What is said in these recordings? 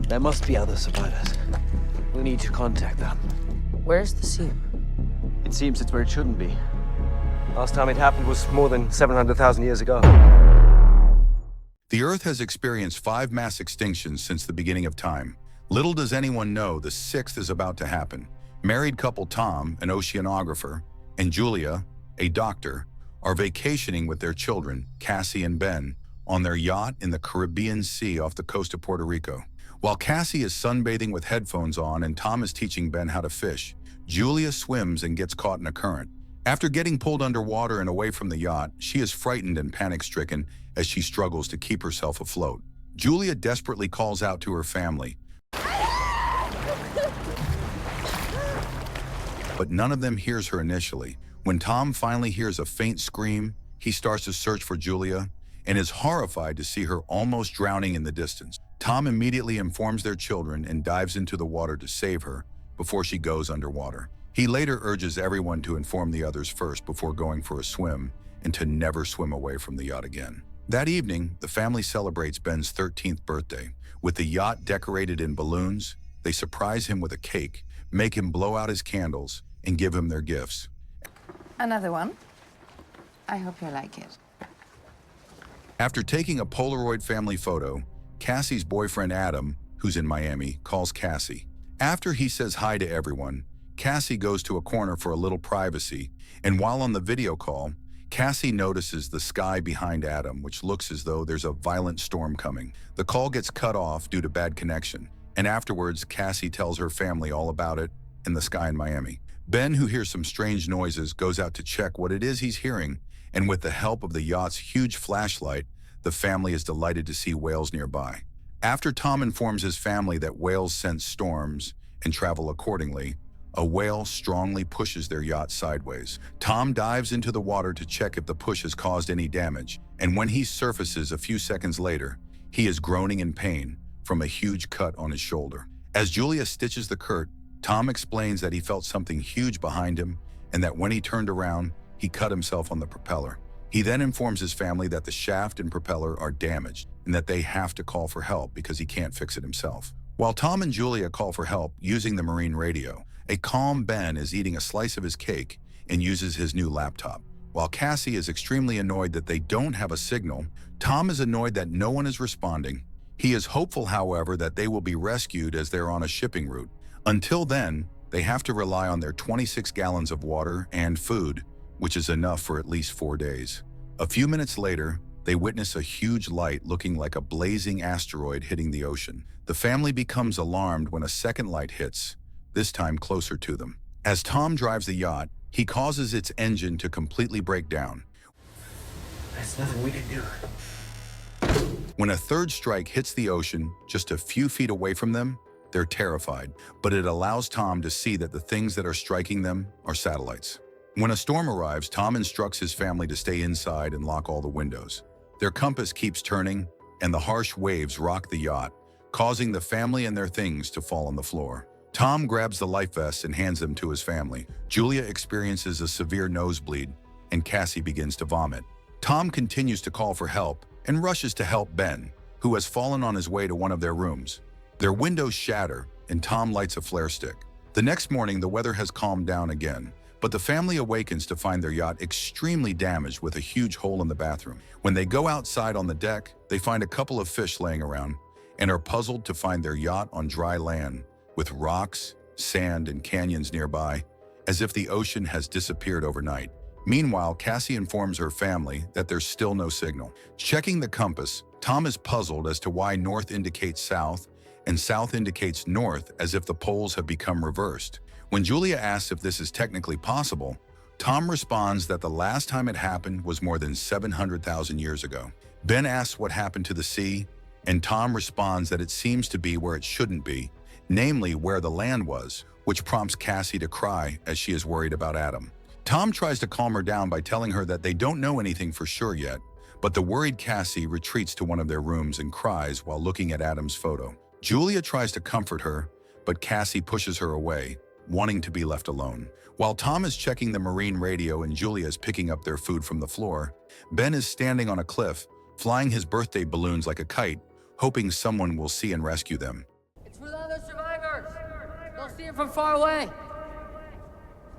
There must be other survivors. We need to contact them. Where's the sea? It seems it's where it shouldn't be. Last time it happened was more than 700,000 years ago. The Earth has experienced 5 mass extinctions since the beginning of time. Little does anyone know the 6th is about to happen. Married couple Tom, an oceanographer, and Julia, a doctor, are vacationing with their children, Cassie and Ben, on their yacht in the Caribbean Sea off the coast of Puerto Rico. While Cassie is sunbathing with headphones on and Tom is teaching Ben how to fish, Julia swims and gets caught in a current. After getting pulled underwater and away from the yacht, she is frightened and panic-stricken as she struggles to keep herself afloat. Julia desperately calls out to her family, but none of them hears her initially. When Tom finally hears a faint scream, he starts to search for Julia and is horrified to see her almost drowning in the distance. Tom immediately informs their children and dives into the water to save her before she goes underwater. He later urges everyone to inform the others first before going for a swim and to never swim away from the yacht again. That evening, the family celebrates Ben's 13th birthday. With the yacht decorated in balloons, they surprise him with a cake, make him blow out his candles, and give him their gifts. Another one. I hope you like it. After taking a Polaroid family photo, Cassie's boyfriend Adam, who's in Miami, calls Cassie. After he says hi to everyone, Cassie goes to a corner for a little privacy, and while on the video call, Cassie notices the sky behind Adam, which looks as though there's a violent storm coming. The call gets cut off due to bad connection, and afterwards, Cassie tells her family all about it and the sky in Miami. Ben, who hears some strange noises, goes out to check what it is he's hearing, and with the help of the yacht's huge flashlight, the family is delighted to see whales nearby. After Tom informs his family that whales sense storms and travel accordingly, a whale strongly pushes their yacht sideways. Tom dives into the water to check if the push has caused any damage, and when he surfaces a few seconds later, he is groaning in pain from a huge cut on his shoulder. As Julia stitches the cut, Tom explains that he felt something huge behind him and that when he turned around, he cut himself on the propeller. He then informs his family that the shaft and propeller are damaged and that they have to call for help because he can't fix it himself. While Tom and Julia call for help using the marine radio, a calm Ben is eating a slice of his cake and uses his new laptop. While Cassie is extremely annoyed that they don't have a signal, Tom is annoyed that no one is responding. He is hopeful, however, that they will be rescued as they're on a shipping route. Until then, they have to rely on their 26 gallons of water and food, which is enough for at least 4 days. A few minutes later, they witness a huge light looking like a blazing asteroid hitting the ocean. The family becomes alarmed when a second light hits, this time closer to them. As Tom drives the yacht, he causes its engine to completely break down. There's nothing we can do. When a third strike hits the ocean just a few feet away from them, they're terrified, but it allows Tom to see that the things that are striking them are satellites. When a storm arrives, Tom instructs his family to stay inside and lock all the windows. Their compass keeps turning, and the harsh waves rock the yacht, causing the family and their things to fall on the floor. Tom grabs the life vests and hands them to his family. Julia experiences a severe nosebleed, and Cassie begins to vomit. Tom continues to call for help and rushes to help Ben, who has fallen on his way to one of their rooms. Their windows shatter, and Tom lights a flare stick. The next morning, the weather has calmed down again, but the family awakens to find their yacht extremely damaged with a huge hole in the bathroom. When they go outside on the deck, they find a couple of fish laying around and are puzzled to find their yacht on dry land, with rocks, sand, and canyons nearby, as if the ocean has disappeared overnight. Meanwhile, Cassie informs her family that there's still no signal. Checking the compass, Tom is puzzled as to why north indicates south and south indicates north, as if the poles have become reversed. When Julia asks if this is technically possible, Tom responds that the last time it happened was more than 700,000 years ago. Ben asks what happened to the sea, and Tom responds that it seems to be where it shouldn't be, namely where the land was, which prompts Cassie to cry as she is worried about Adam. Tom tries to calm her down by telling her that they don't know anything for sure yet, but the worried Cassie retreats to one of their rooms and cries while looking at Adam's photo. Julia tries to comfort her, but Cassie pushes her away, wanting to be left alone. While Tom is checking the marine radio and Julia is picking up their food from the floor, Ben is standing on a cliff, flying his birthday balloons like a kite, hoping someone will see and rescue them. I'll see it from far away.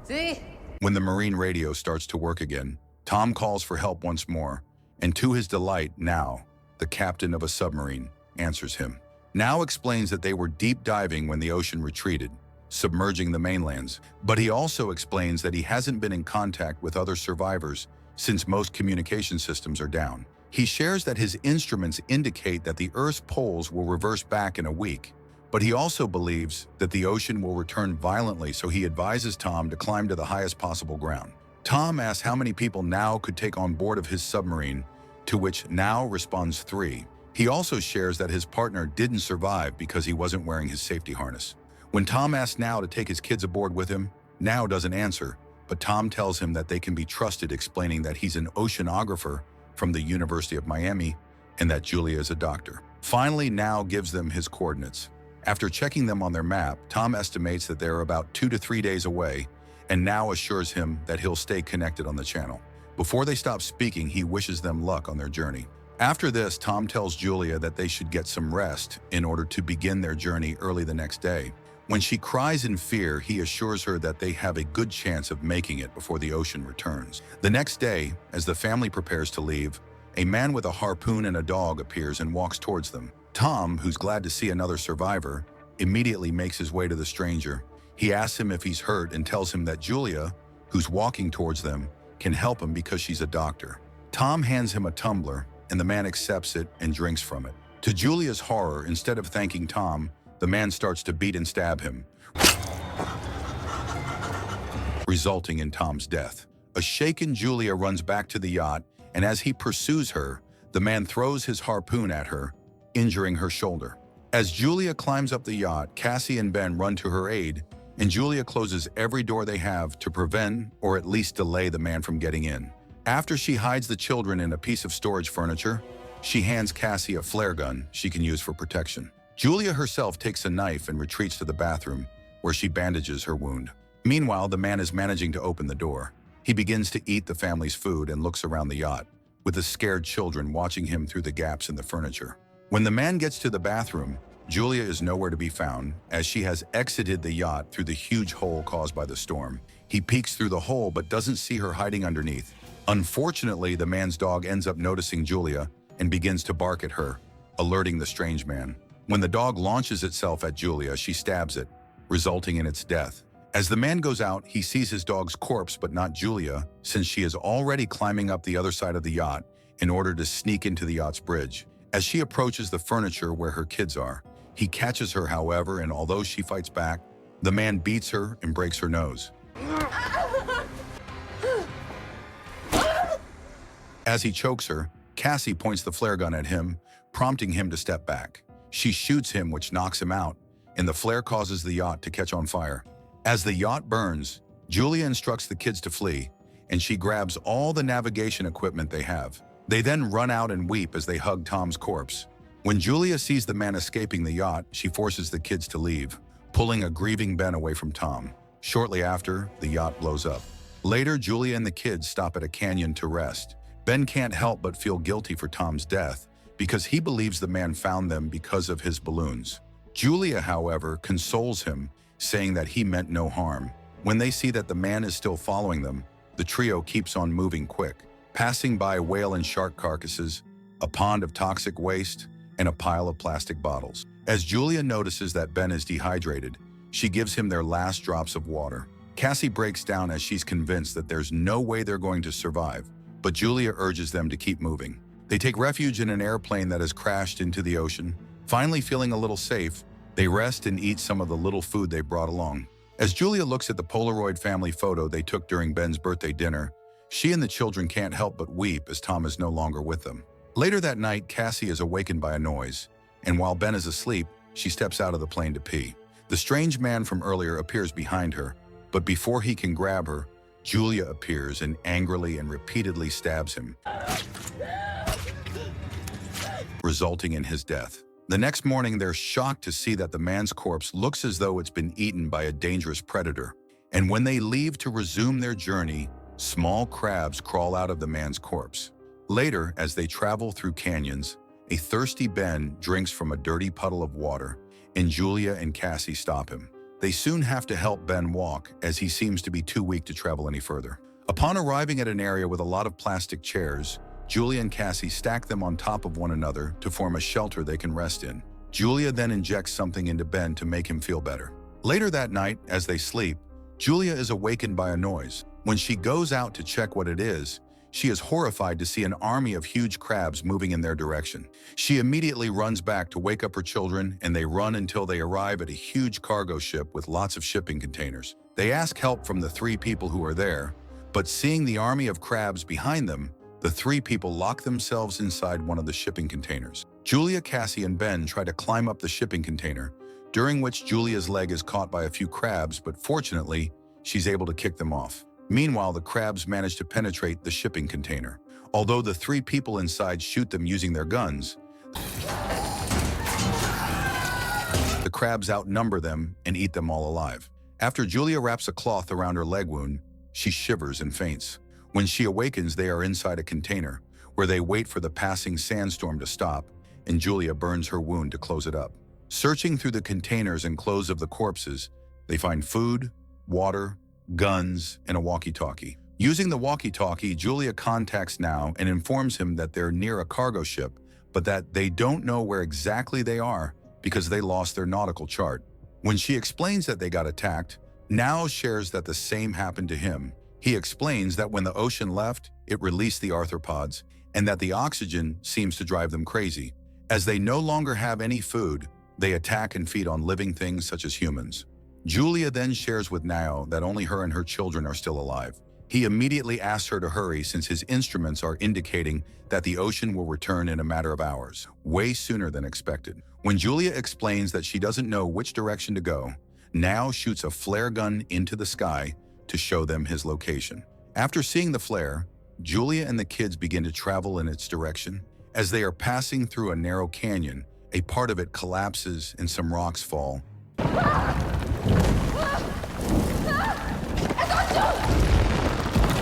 See? When the marine radio starts to work again, Tom calls for help once more, and to his delight, now, the captain of a submarine, answers him. Now explains that they were deep diving when the ocean retreated, submerging the mainlands. But he also explains that he hasn't been in contact with other survivors since most communication systems are down. He shares that his instruments indicate that the Earth's poles will reverse back in a week, but he also believes that the ocean will return violently, so he advises Tom to climb to the highest possible ground. Tom asks how many people Now could take on board of his submarine, to which Now responds 3. He also shares that his partner didn't survive because he wasn't wearing his safety harness. When Tom asks Now to take his kids aboard with him, Now doesn't answer, but Tom tells him that they can be trusted, explaining that he's an oceanographer from the University of Miami and that Julia is a doctor. Finally, Now gives them his coordinates. After checking them on their map, Tom estimates that they're about 2 to 3 days away, and Now assures him that he'll stay connected on the channel. Before they stop speaking, he wishes them luck on their journey. After this, Tom tells Julia that they should get some rest in order to begin their journey early the next day. When she cries in fear, he assures her that they have a good chance of making it before the ocean returns. The next day, as the family prepares to leave, a man with a harpoon and a dog appears and walks towards them. Tom, who's glad to see another survivor, immediately makes his way to the stranger. He asks him if he's hurt and tells him that Julia, who's walking towards them, can help him because she's a doctor. Tom hands him a tumbler, and the man accepts it and drinks from it. To Julia's horror, instead of thanking Tom, the man starts to beat and stab him, resulting in Tom's death. A shaken Julia runs back to the yacht, and as he pursues her, the man throws his harpoon at her, injuring her shoulder. As Julia climbs up the yacht, Cassie and Ben run to her aid, and Julia closes every door they have to prevent or at least delay the man from getting in. After she hides the children in a piece of storage furniture, she hands Cassie a flare gun she can use for protection. Julia herself takes a knife and retreats to the bathroom, where she bandages her wound. Meanwhile, the man is managing to open the door. He begins to eat the family's food and looks around the yacht, with the scared children watching him through the gaps in the furniture. When the man gets to the bathroom, Julia is nowhere to be found, as she has exited the yacht through the huge hole caused by the storm. He peeks through the hole but doesn't see her hiding underneath. Unfortunately, the man's dog ends up noticing Julia and begins to bark at her, alerting the strange man. When the dog launches itself at Julia, she stabs it, resulting in its death. As the man goes out, he sees his dog's corpse but not Julia, since she is already climbing up the other side of the yacht in order to sneak into the yacht's bridge. As she approaches the furniture where her kids are, he catches her, however, and although she fights back, the man beats her and breaks her nose. As he chokes her, Cassie points the flare gun at him, prompting him to step back. She shoots him, which knocks him out, and the flare causes the yacht to catch on fire. As the yacht burns, Julia instructs the kids to flee, and she grabs all the navigation equipment they have. They then run out and weep as they hug Tom's corpse. When Julia sees the man escaping the yacht, she forces the kids to leave, pulling a grieving Ben away from Tom. Shortly after, the yacht blows up. Later, Julia and the kids stop at a canyon to rest. Ben can't help but feel guilty for Tom's death because he believes the man found them because of his balloons. Julia, however, consoles him, saying that he meant no harm. When they see that the man is still following them, the trio keeps on moving quick, passing by whale and shark carcasses, a pond of toxic waste, and a pile of plastic bottles. As Julia notices that Ben is dehydrated, she gives him their last drops of water. Cassie breaks down as she's convinced that there's no way they're going to survive, but Julia urges them to keep moving. They take refuge in an airplane that has crashed into the ocean. Finally feeling a little safe, they rest and eat some of the little food they brought along. As Julia looks at the Polaroid family photo they took during Ben's birthday dinner, she and the children can't help but weep as Tom is no longer with them. Later that night, Cassie is awakened by a noise, and while Ben is asleep, she steps out of the plane to pee. The strange man from earlier appears behind her, but before he can grab her, Julia appears and angrily and repeatedly stabs him, resulting in his death. The next morning, they're shocked to see that the man's corpse looks as though it's been eaten by a dangerous predator. And when they leave to resume their journey, small crabs crawl out of the man's corpse. Later, as they travel through canyons, a thirsty Ben drinks from a dirty puddle of water, and Julia and Cassie stop him. They soon have to help Ben walk, as he seems to be too weak to travel any further. Upon arriving at an area with a lot of plastic chairs, Julia and Cassie stack them on top of one another to form a shelter they can rest in. Julia then injects something into Ben to make him feel better. Later that night, as they sleep, Julia is awakened by a noise. When she goes out to check what it is, she is horrified to see an army of huge crabs moving in their direction. She immediately runs back to wake up her children, and they run until they arrive at a huge cargo ship with lots of shipping containers. They ask help from the 3 people who are there, but seeing the army of crabs behind them, the 3 people lock themselves inside one of the shipping containers. Julia, Cassie, and Ben try to climb up the shipping container, during which Julia's leg is caught by a few crabs, but fortunately, she's able to kick them off. Meanwhile, the crabs manage to penetrate the shipping container. Although the 3 people inside shoot them using their guns, the crabs outnumber them and eat them all alive. After Julia wraps a cloth around her leg wound, she shivers and faints. When she awakens, they are inside a container, where they wait for the passing sandstorm to stop, and Julia burns her wound to close it up. Searching through the containers and clothes of the corpses, they find food, water, guns, and a walkie-talkie. Using the walkie-talkie, Julia contacts Now and informs him that they're near a cargo ship, but that they don't know where exactly they are because they lost their nautical chart. When she explains that they got attacked, Now shares that the same happened to him. He explains that when the ocean left, it released the arthropods, and that the oxygen seems to drive them crazy. As they no longer have any food, they attack and feed on living things such as humans. Julia then shares with Nao that only her and her children are still alive. He immediately asks her to hurry since his instruments are indicating that the ocean will return in a matter of hours, way sooner than expected. When Julia explains that she doesn't know which direction to go, Nao shoots a flare gun into the sky to show them his location. After seeing the flare, Julia and the kids begin to travel in its direction. As they are passing through a narrow canyon, a part of it collapses and some rocks fall,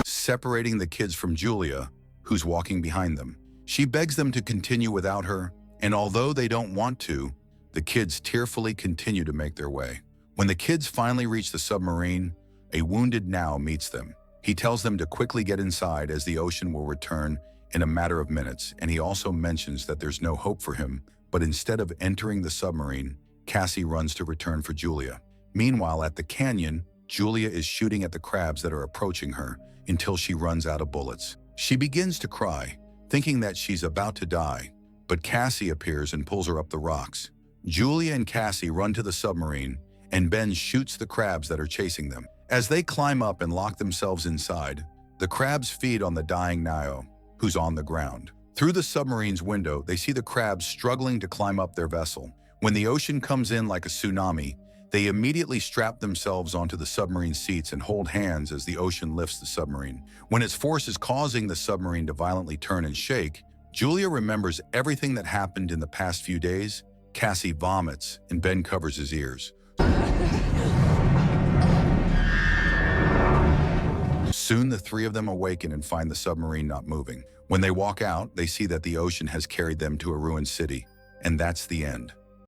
separating the kids from Julia, who's walking behind them. She begs them to continue without her, and although they don't want to, the kids tearfully continue to make their way. When the kids finally reach the submarine, a wounded Now meets them. He tells them to quickly get inside as the ocean will return in a matter of minutes, and he also mentions that there's no hope for him, but instead of entering the submarine, Cassie runs to return for Julia. Meanwhile, at the canyon, Julia is shooting at the crabs that are approaching her until she runs out of bullets. She begins to cry, thinking that she's about to die, but Cassie appears and pulls her up the rocks. Julia and Cassie run to the submarine, and Ben shoots the crabs that are chasing them. As they climb up and lock themselves inside, the crabs feed on the dying Nao, who's on the ground. Through the submarine's window, they see the crabs struggling to climb up their vessel. When the ocean comes in like a tsunami, they immediately strap themselves onto the submarine seats and hold hands as the ocean lifts the submarine. When its force is causing the submarine to violently turn and shake, Julia remembers everything that happened in the past few days. Cassie vomits, and Ben covers his ears. Soon, the 3 of them awaken and find the submarine not moving. When they walk out, they see that the ocean has carried them to a ruined city, and that's the end.